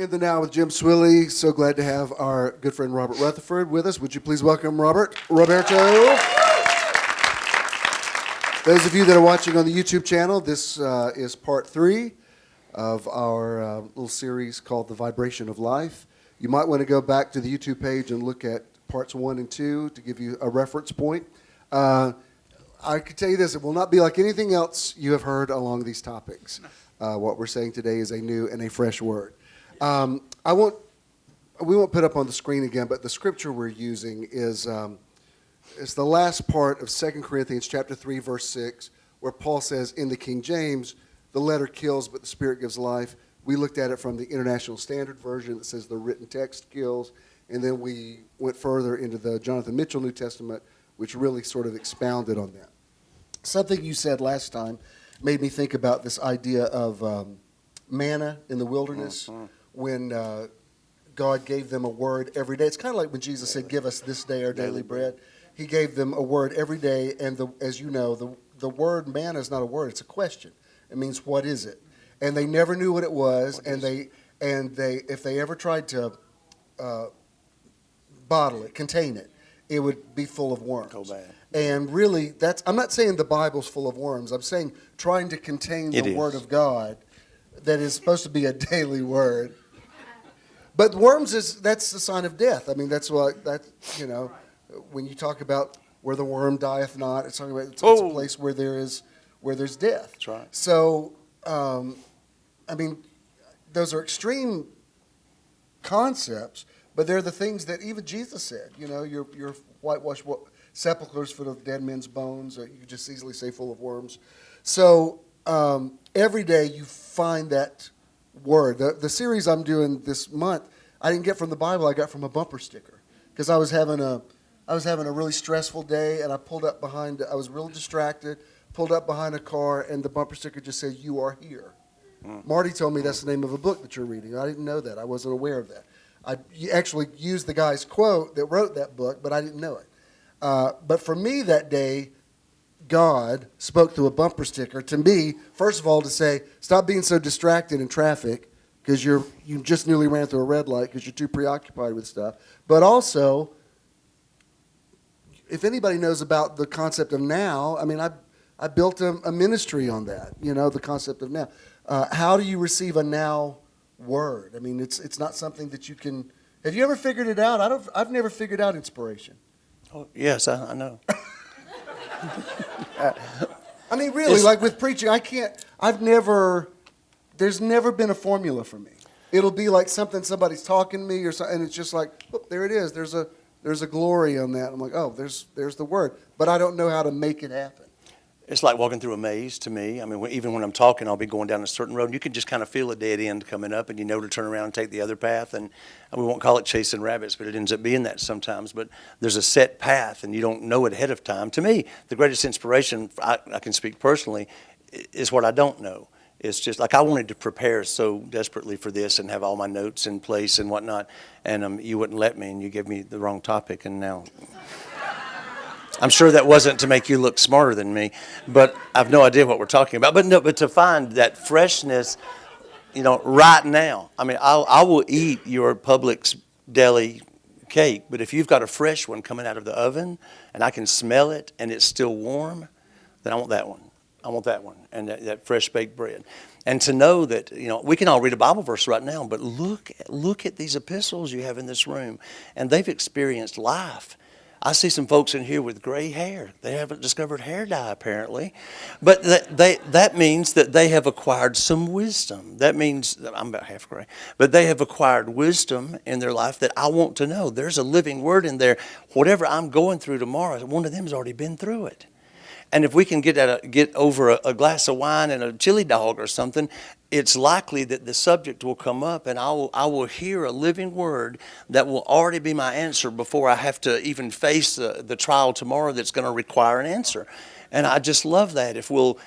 In the Now with Jim Swilley. So glad to have our good friend Robert Rutherford with us. Would you please welcome Roberto? Those of you that are watching on the YouTube channel, this is part 3 of our little series called The Vibration of Life. You might want to go back to the YouTube page and look at parts 1 and 2 to give you a reference point. I can tell you this, it will not be like anything else you have heard along these topics. What we're saying today is a new and a fresh word. We won't put up on the screen again, but the scripture we're using is the last part of 2 Corinthians chapter 3, verse 6, where Paul says in the King James, the letter kills, but the Spirit gives life. We looked at it from the International Standard Version that says the written text kills, and then we went further into the Jonathan Mitchell New Testament, which really sort of expounded on that. Something you said last time made me think about this idea of manna in the wilderness. Mm-hmm. When God gave them a word every day. It's kind of like when Jesus said, give us this day our daily bread. He gave them a word every day, and as you know, the word manna is not a word, it's a question. It means, what is it? And they never knew what it was, and they if they ever tried to bottle it, contain it, it would be full of worms. Go bad. And really, I'm not saying the Bible's full of worms. I'm saying trying to contain the Word of God that is supposed to be a daily word. But worms that's the sign of death. I mean, when you talk about where the worm dieth not, it's talking about it's a place where there's death. That's right. So, those are extreme concepts, but they're the things that even Jesus said. You know, your whitewashed sepulchres full of dead men's bones, or you could just easily say full of worms. So every day you find that word. The series I'm doing this month, I didn't get from the Bible. I got from a bumper sticker because I was having a really stressful day, and I pulled up behind. I was real distracted. Pulled up behind a car, and the bumper sticker just said, "You are here." Marty told me that's the name of a book that you're reading. I didn't know that. I wasn't aware of that. I actually used the guy's quote that wrote that book, but I didn't know it. But for me that day, God spoke through a bumper sticker to me, first of all, to say, stop being so distracted in traffic because you just nearly ran through a red light because you're too preoccupied with stuff. But also, if anybody knows about the concept of now, I mean, I built a ministry on that, the concept of now. How do you receive a now word? I mean, it's not something that you can. Have you ever figured it out? I've never figured out inspiration. Oh, yes, I know. I mean, really, like with preaching, there's never been a formula for me. It'll be like somebody's talking to me or something, and it's just like, oh, there it is. There's a glory on that. I'm like, oh, there's the word. But I don't know how to make it happen. It's like walking through a maze to me. I mean, even when I'm talking, I'll be going down a certain road, and you can just kind of feel a dead end coming up, and you know to turn around and take the other path. And we won't call it chasing rabbits, but it ends up being that sometimes. But there's a set path, and you don't know it ahead of time. To me, the greatest inspiration, I can speak personally, is what I don't know. It's just like I wanted to prepare so desperately for this and have all my notes in place and whatnot, and you wouldn't let me, and you gave me the wrong topic, and now... I'm sure that wasn't to make you look smarter than me, but I've no idea what we're talking about. But to find that freshness, right now. I mean, I will eat your Publix deli cake, but if you've got a fresh one coming out of the oven and I can smell it and it's still warm, then I want that one. I want that one and that fresh baked bread. And to know that, we can all read a Bible verse right now, but look at these epistles you have in this room, and they've experienced life. I see some folks in here with gray hair. They haven't discovered hair dye, apparently. But that means that they have acquired some wisdom. That means, I'm about half gray, but they have acquired wisdom in their life that I want to know. There's a living word in there. Whatever I'm going through tomorrow, one of them has already been through it. And if we can get over a glass of wine and a chili dog or something, it's likely that the subject will come up, and I will hear a living word that will already be my answer before I have to even face the trial tomorrow that's going to require an answer. And I just love that. If we'll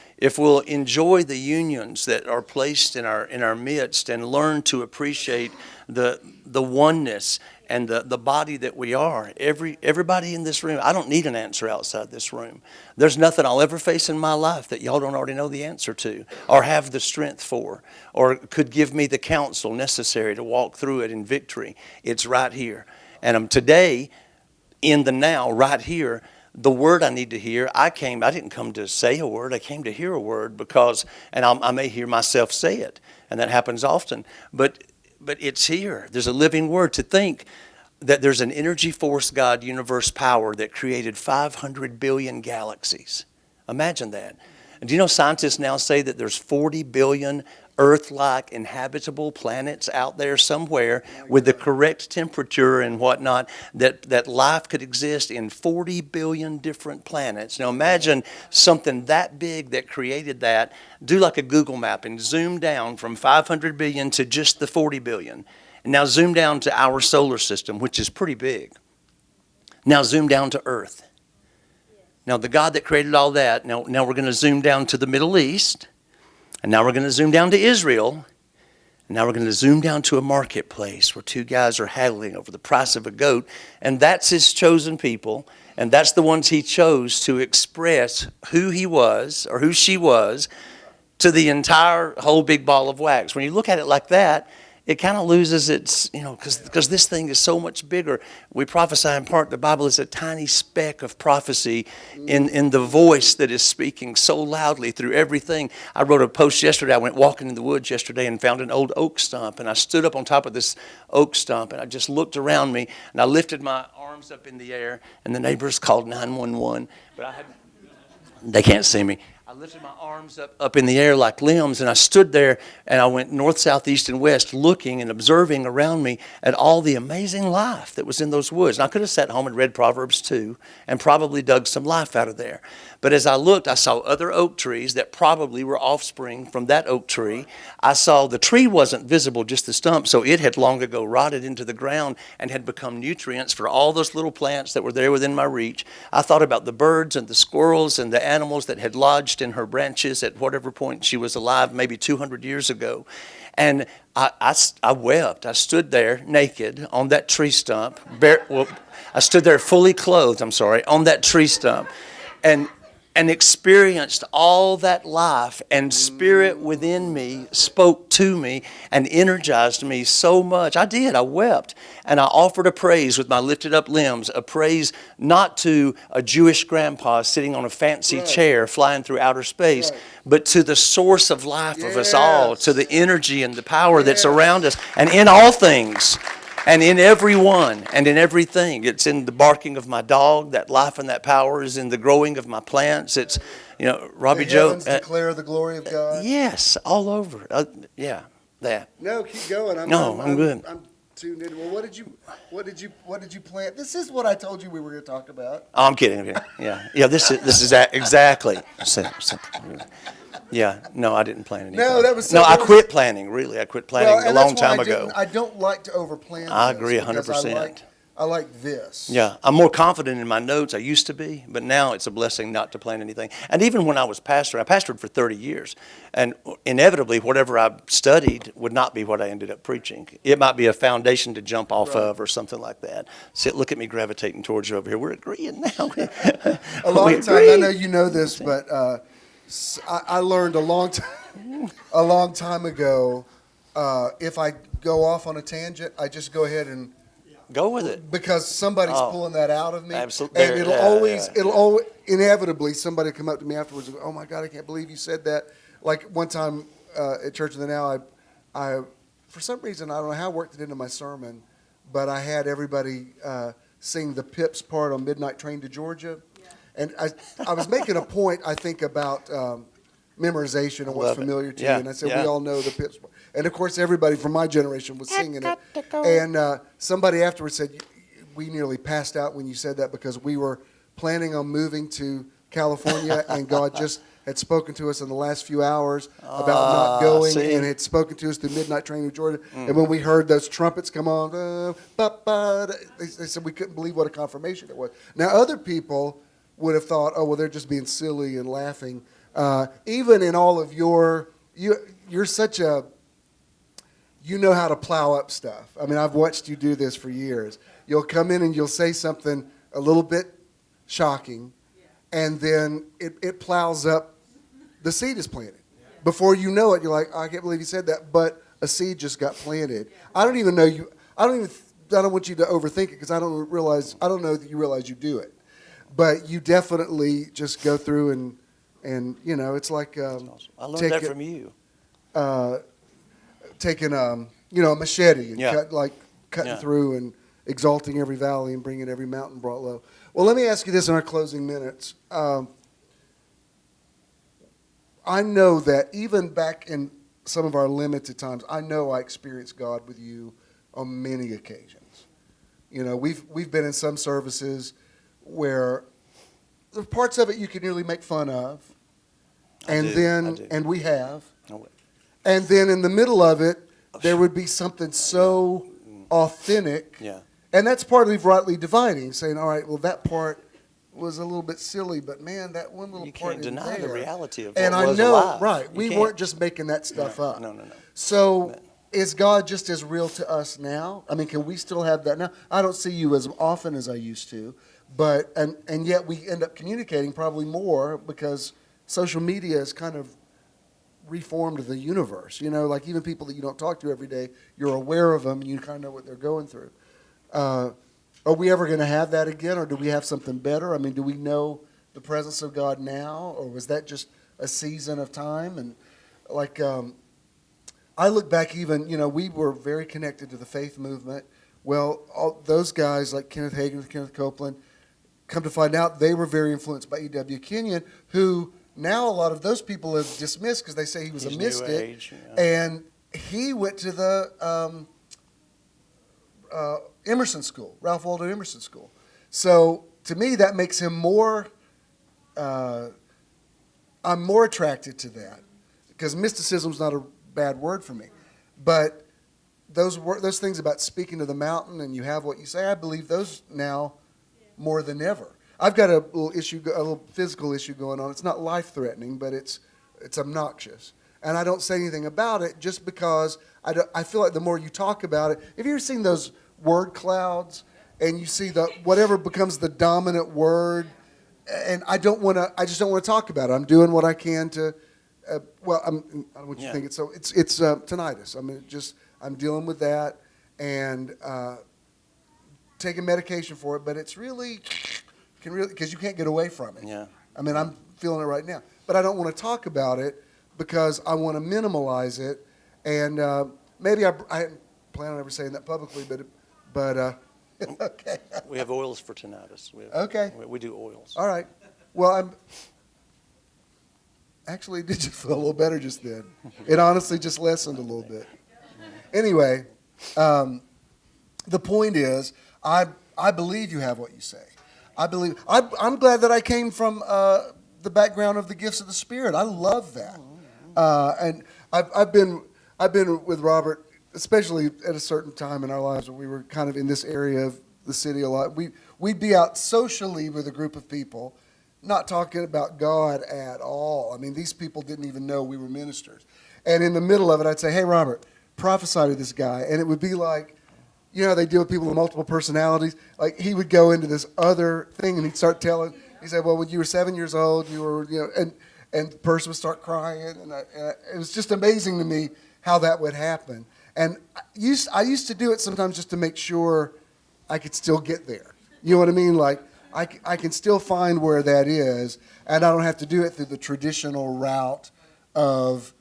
enjoy the unions that are placed in our midst and learn to appreciate the oneness and the body that we are. Everybody in this room, I don't need an answer outside this room. There's nothing I'll ever face in my life that y'all don't already know the answer to, or have the strength for, or could give me the counsel necessary to walk through it in victory. It's right here. And today, in the now, right here, the word I need to hear, I didn't come to say a word, I came to hear a word because, and I may hear myself say it, and that happens often, but it's here. There's a living word. To think that there's an energy force God universe power that created 500 billion galaxies. Imagine that. And do you know scientists now say that there's 40 billion Earth-like inhabitable planets out there somewhere with the correct temperature and whatnot, that life could exist in 40 billion different planets. Now imagine something that big that created that. Do like a Google map and zoom down from 500 billion to just the 40 billion. And now zoom down to our solar system, which is pretty big. Now zoom down to Earth. Now the God that created all that, now we're going to zoom down to the Middle East. And now we're going to zoom down to Israel. And now we're going to zoom down to a marketplace where two guys are haggling over the price of a goat. And that's his chosen people. And that's the ones he chose to express who he was or who she was to the entire whole big ball of wax. When you look at it like that, it kind of loses its, because this thing is so much bigger. We prophesy in part, the Bible is a tiny speck of prophecy in the voice that is speaking so loudly through everything. I wrote a post yesterday. I went walking in the woods yesterday and found an old oak stump. And I stood up on top of this oak stump and I just looked around me and I lifted my arms up in the air and the neighbors called 911. But they can't see me. I lifted my arms up in the air like limbs, and I stood there, and I went north, south, east, and west, looking and observing around me at all the amazing life that was in those woods. And I could have sat home and read Proverbs 2 and probably dug some life out of there. But as I looked, I saw other oak trees that probably were offspring from that oak tree. I saw the tree wasn't visible, just the stump, so it had long ago rotted into the ground and had become nutrients for all those little plants that were there within my reach. I thought about the birds and the squirrels and the animals that had lodged in her branches at whatever point she was alive, maybe 200 years ago. And I wept. I stood there naked on that tree stump. I stood there fully clothed, on that tree stump. And experienced all that life, and spirit within me spoke to me and energized me so much. I did. I wept. And I offered a praise with my lifted up limbs, a praise not to a Jewish grandpa sitting on a fancy chair flying through outer space, but to the source of life of us all, to the energy and the power that's around us and in all things. And in everyone and in everything. It's in the barking of my dog. That life and that power is in the growing of my plants. It's, Robbie Joe. The heavens declare the glory of God. Yes, all over. That. No, keep going. I'm good. I'm tuned in. Well, what did you plant? This is what I told you we were going to talk about. Oh, I'm kidding. Yeah. This is exactly. Yeah, no, I didn't plant anything. I quit planning, really. I quit planning a long time ago. I don't like to overplan. I agree 100%. I like this. Yeah, I'm more confident in my notes. I used to be, but now it's a blessing not to plan anything. And even when I was pastor, I pastored for 30 years. And inevitably, whatever I studied would not be what I ended up preaching. It might be a foundation to jump off of or something like that. Look at me gravitating towards you over here. We're agreeing now. A long time, I know you know this, but I learned a long time ago, if I go off on a tangent, I just go ahead and go with it, because somebody's pulling that out of me. Absolutely. And it'll always inevitably somebody will come up to me afterwards and go, "Oh my God, I can't believe you said that." Like one time at Church of the Now, I for some reason, I don't know how I worked it into my sermon, but I had everybody sing the Pips part on Midnight Train to Georgia. And I was making a point, I think, about memorization and what's familiar to you. And I said, we all know the Pips. And, of course, everybody from my generation was singing it. And somebody afterwards said, we nearly passed out when you said that because we were planning on moving to California and God just had spoken to us in the last few hours about not going and had spoken to us through Midnight Train to Georgia. And when we heard those trumpets come on, they said we couldn't believe what a confirmation it was. Now, other people would have thought, oh, well, they're just being silly and laughing. Even in all of you're such a, you know how to plow up stuff. I mean, I've watched you do this for years. You'll come in and you'll say something a little bit shocking, and then it plows up. The seed is planted. Before you know it, you're like, I can't believe you said that, but a seed just got planted. I don't even know you. I don't want you to overthink it because I don't know that you realize you do it. But you definitely just go through and it's like Awesome. I learned that from you. Taking a machete and Yeah. cutting Yeah. through and exalting every valley and bringing every mountain brought low. Well, let me ask you this in our closing minutes. I know that even back in some of our limited times, I know I experienced God with you on many occasions. We've been in some services where there are parts of it you can nearly make fun of, I do. and we have, Oh, and then in the middle of it, there would be something so authentic, yeah. and that's part of rightly dividing, saying, all right, well, that part was a little bit silly, but man, that one little You part can't deny there. the reality of And what I was know, alive. right? You We can't. weren't just making that stuff up. No. So, is God just as real to us now? I mean, can we still have that now? I don't see you as often as I used to, but and yet we end up communicating probably more because social media has kind of reformed the universe. Like even people that you don't talk to every day, you're aware of them and you kind of know what they're going through. Are we ever going to have that again, or do we have something better? I mean, do we know the presence of God now, or was that just a season of time? And like, I look back even, we were very connected to the faith movement. Well, all those guys like Kenneth Hagin, Kenneth Copeland, come to find out they were very influenced by E.W. Kenyon, who now a lot of those people have dismissed because they say he was He's a New mystic. Age, yeah. And he went to the Emerson School, Ralph Waldo Emerson School. So to me, that makes him more, I'm more attracted to that because mysticism's not a bad word for me. But those things about speaking to the mountain and you have what you say, I believe those now more than ever. I've got a little physical issue going on. It's not life-threatening, but it's obnoxious. And I don't say anything about it just because I feel like the more you talk about it, have you ever seen those word clouds and you see whatever becomes the dominant word, and I just don't want to talk about it. I'm doing what I can to, I don't want you to think it's so. It's tinnitus. I mean, I'm dealing with that and taking medication for it, but it's really because you can't get away from it. Yeah. I mean, I'm feeling it right now, but I don't want to talk about it because I want to minimalize it, and maybe I hadn't planned on ever saying that publicly, but okay. We have oils for tinnitus. Okay. We do oils. All right. Well, actually did just feel a little better just then. It honestly just lessened a little bit. Anyway, the point is, I believe you have what you say. I'm glad that I came from the background of the gifts of the Spirit. I love that. And I've been with Robert, especially at a certain time in our lives when we were kind of in this area of the city a lot. We'd be out socially with a group of people, not talking about God at all. I mean, these people didn't even know we were ministers. And in the middle of it, I'd say, hey, Robert, prophesy to this guy. And it would be like, they deal with people with multiple personalities. Like, he would go into this other thing, and he'd start telling. He said, well, when you were 7 years old, you were, and the person would start crying. And it was just amazing to me how that would happen. And I used to do it sometimes just to make sure I could still get there. You know what I mean? Like, I can still find where that is, and I don't have to do it through the traditional route of,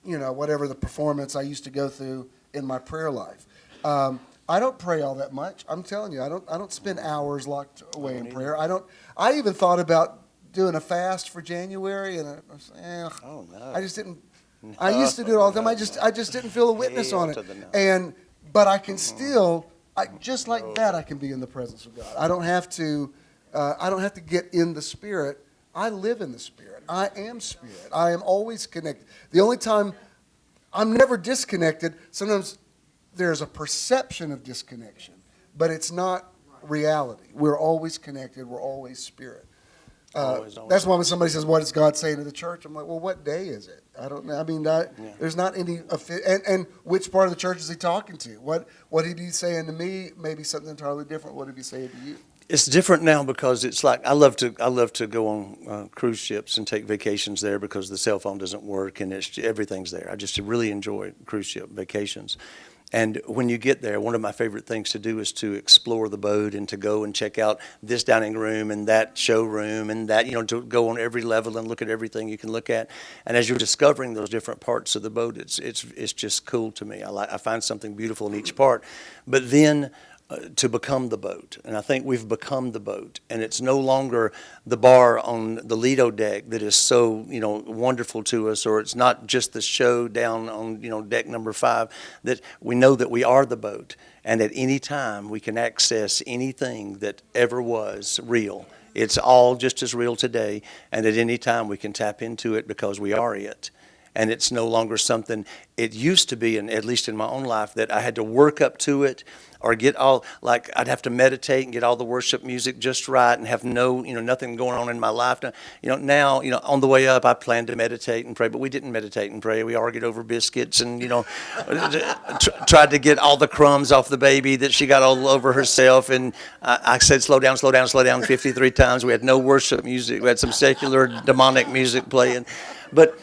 whatever the performance I used to go through in my prayer life. I don't pray all that much. I'm telling you, I don't spend hours locked away in prayer. I even thought about doing a fast for January, and I was, Oh, no. I just didn't. I used to do it all the time. I just didn't feel a witness on it. But I can still, just like that, I can be in the presence of God. I don't have to get in the Spirit. I live in the Spirit. I am Spirit. I am always connected. The only time I'm never disconnected. Sometimes there's a perception of disconnection, but it's not reality. We're always connected. We're always Spirit. Always. That's why when somebody says, "What is God saying to the church?" I'm like, "Well, what day is it? I don't know. I mean, there's not any. And which part of the church is he talking to? What he'd be saying to me? Maybe something entirely different. What he'd be saying to you? It's different now because it's like I love to go on cruise ships and take vacations there because the cell phone doesn't work and everything's there. I just really enjoy cruise ship vacations. And when you get there, one of my favorite things to do is to explore the boat and to go and check out this dining room and that showroom and that, to go on every level and look at everything you can look at. And as you're discovering those different parts of the boat, it's just cool to me. I find something beautiful in each part. But then to become the boat. And I think we've become the boat. And it's no longer the bar on the Lido deck that is so, wonderful to us, or it's not just the show down on, deck number 5, that we know that we are the boat. And at any time we can access anything that ever was real. It's all just as real today. And at any time we can tap into it because we are it. And it's no longer something, it used to be, and at least in my own life, that I had to work up to it or get all, like I'd have to meditate and get all the worship music just right and have nothing going on in my life. Now, on the way up, I planned to meditate and pray, but we didn't meditate and pray. We argued over biscuits and, tried to get all the crumbs off the baby that she got all over herself. And I said, slow down, 53 times. We had no worship music. We had some secular demonic music playing. But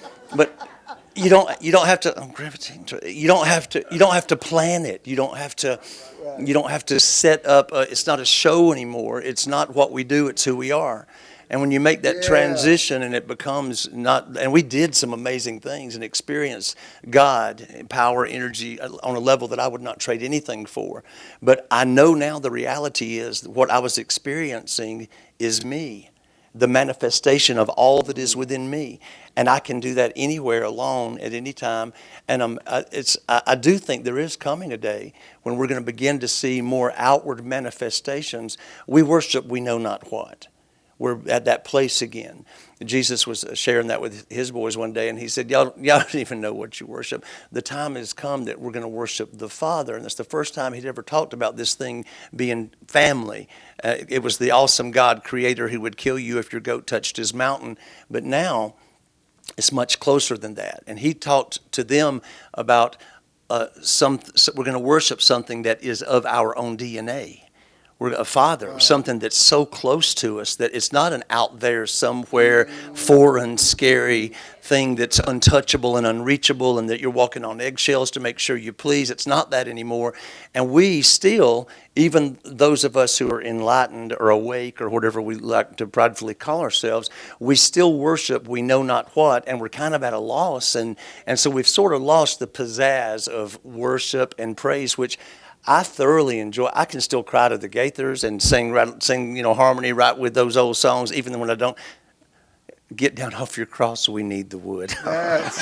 you don't have to. I'm gravitating to. You don't have to plan it. You don't have to set up. It's not a show anymore. It's not what we do. It's who we are. And when you make that transition, and it becomes not. And we did some amazing things and experienced God, power, energy on a level that I would not trade anything for. But I know now the reality is what I was experiencing is me. The manifestation of all that is within me. And I can do that anywhere, alone, at any time. And I do think there is coming a day when we're going to begin to see more outward manifestations. We worship we know not what. We're at that place again. Jesus was sharing that with his boys one day, and he said, y'all don't even know what you worship. The time has come that we're going to worship the Father, and that's the first time he'd ever talked about this thing being family. It was the awesome God creator who would kill you if your goat touched his mountain, but now it's much closer than that. And he talked to them about we're going to worship something that is of our own DNA. We're a Father, something that's so close to us that it's not an out there somewhere foreign, scary thing that's untouchable and unreachable and that you're walking on eggshells to make sure you please. It's not that anymore. And we still, even those of us who are enlightened or awake or whatever we like to pridefully call ourselves, we still worship we know not what, and we're kind of at a loss. And so we've sort of lost the pizzazz of worship and praise, which I thoroughly enjoy. I can still cry to the Gaithers and sing harmony right with those old songs, even when I don't. Get down off your cross, we need the wood. That's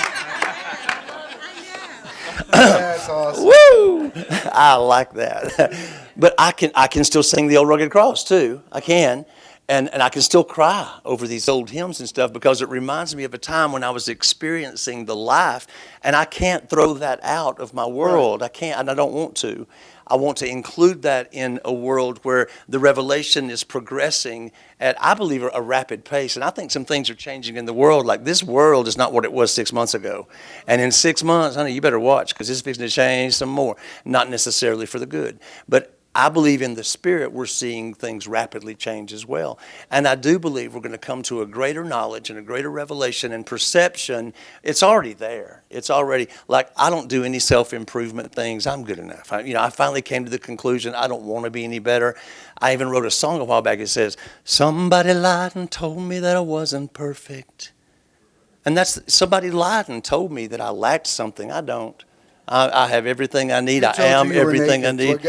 awesome. Woo! I like that. But I can still sing the old rugged cross too. I can. And I can still cry over these old hymns and stuff because it reminds me of a time when I was experiencing the life, and I can't throw that out of my world. I can't, and I don't want to. I want to include that in a world where the revelation is progressing at, I believe, a rapid pace. And I think some things are changing in the world. Like, this world is not what it was 6 months ago. And in 6 months, honey, you better watch, because it's fixing to change some more. Not necessarily for the good. But I believe in the Spirit we're seeing things rapidly change as well. And I do believe we're going to come to a greater knowledge and a greater revelation and perception. It's already there. It's already, like, I don't do any self-improvement things. I'm good enough. I finally came to the conclusion I don't want to be any better. I even wrote a song a while back. It says, somebody lied and told me that I wasn't perfect. And that's, somebody lied and told me that I lacked something. I don't. I have everything I need. I am everything I need.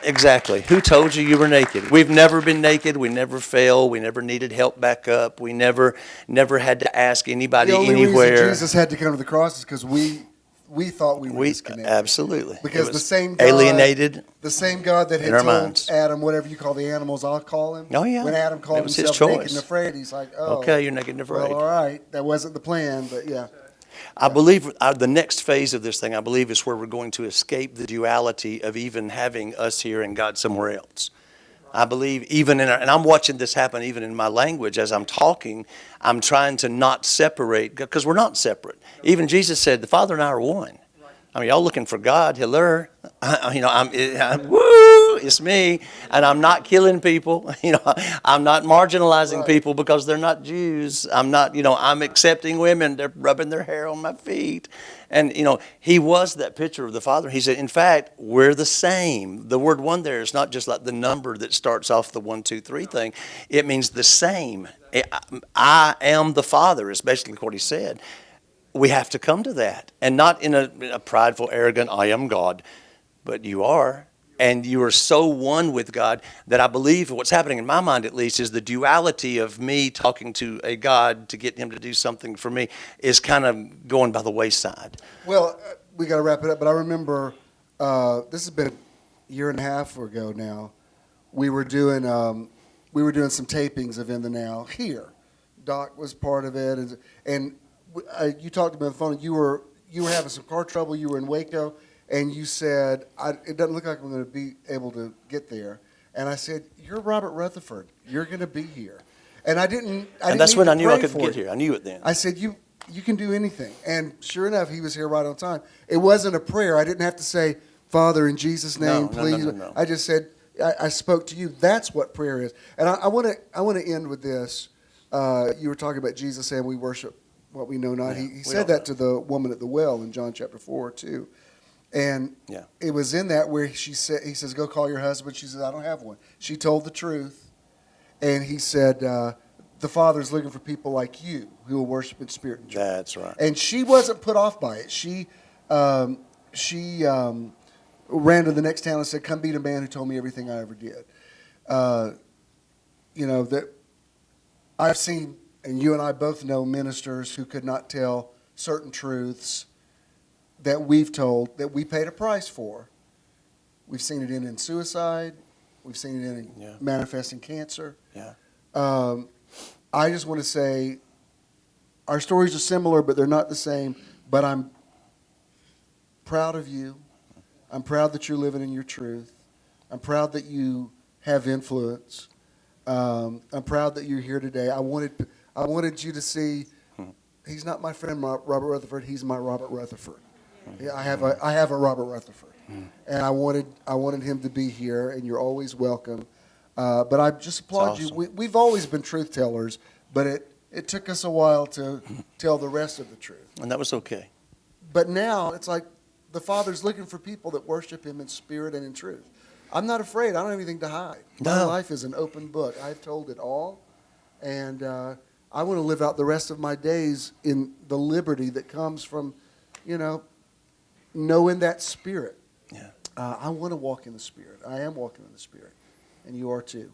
Exactly. Who told you you were naked? We've never been naked. We never fell. We never needed help back up. We never had to ask anybody anywhere. The only reason Jesus had to come to the cross is because we thought we were disconnected. Absolutely. Because the same God, alienated, the same God that had told minds. Adam, whatever you call the animals, I'll call him. Oh yeah. When Adam called himself naked and afraid, he's like, oh, okay, you're naked and afraid. Well, all right, that wasn't the plan, but yeah. I believe the next phase of this thing, I believe, is where we're going to escape the duality of even having us here and God somewhere else. I believe even and I'm watching this happen even in my language as I'm talking. I'm trying to not separate because we're not separate. Even Jesus said, the Father and I are one. I mean, y'all looking for God, hello. Woo, it's me, and I'm not killing people. I'm not marginalizing people because they're not Jews. I'm not, I'm accepting women. They're rubbing their hair on my feet. And, he was that picture of the Father. He said, in fact, we're the same. The word one there is not just like the number that starts off the 1, 2, 3 thing. It means the same. I am the Father is basically what he said. We have to come to that, and not in a prideful, arrogant, I am God, but you are. And you are so one with God that I believe what's happening in my mind, at least, is the duality of me talking to a God to get him to do something for me is kind of going by the wayside. Well, we got to wrap it up, but I remember this has been a year and a half ago now. We were doing some tapings of In the Now here. Doc was part of it, and you talked to me on the phone. You were having some car trouble. You were in Waco. And you said, it doesn't look like I'm going to be able to get there. And I said, you're Robert Rutherford. You're going to be here. And I didn't And that's when I knew I could for get it. here. I knew it then. I said, you can do anything. And sure enough, he was here right on time. It wasn't a prayer. I didn't have to say, Father, in Jesus' name, please. No. I just said, I spoke to you. That's what prayer is. And I want to end with this. You were talking about Jesus saying we worship what we know not. Yeah, he said that to the woman at the well in John chapter 4, too. And it was in that where he says, go call your husband. She says, I don't have one. She told the truth. And he said, the Father's looking for people like you who will worship in spirit and truth. That's right. And she wasn't put off by it. She ran to the next town and said, come meet a man who told me everything I ever did. That I've seen, and you and I both know ministers who could not tell certain truths that we've told, that we paid a price for. We've seen it in suicide. We've seen it in manifesting cancer. Yeah. I just want to say our stories are similar, but they're not the same. But I'm proud of you. I'm proud that you're living in your truth. I'm proud that you have influence. I'm proud that you're here today. I wanted you to see he's not my friend Robert Rutherford. He's my Robert Rutherford. Yeah, I have a Robert Rutherford, and I wanted him to be here, and you're always welcome. But I just applaud you. We've always been truth tellers, but it took us a while to tell the rest of the truth. And that was okay. But now it's like the Father's looking for people that worship Him in spirit and in truth. I'm not afraid. I don't have anything to hide. My life is an open book. I've told it all, and I want to live out the rest of my days in the liberty that comes from, knowing that spirit. Yeah. I want to walk in the Spirit. I am walking in the Spirit, and you are too.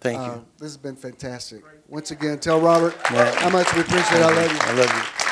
Thank you. This has been fantastic. Once again, tell Robert how much we appreciate it. I love you. I love you.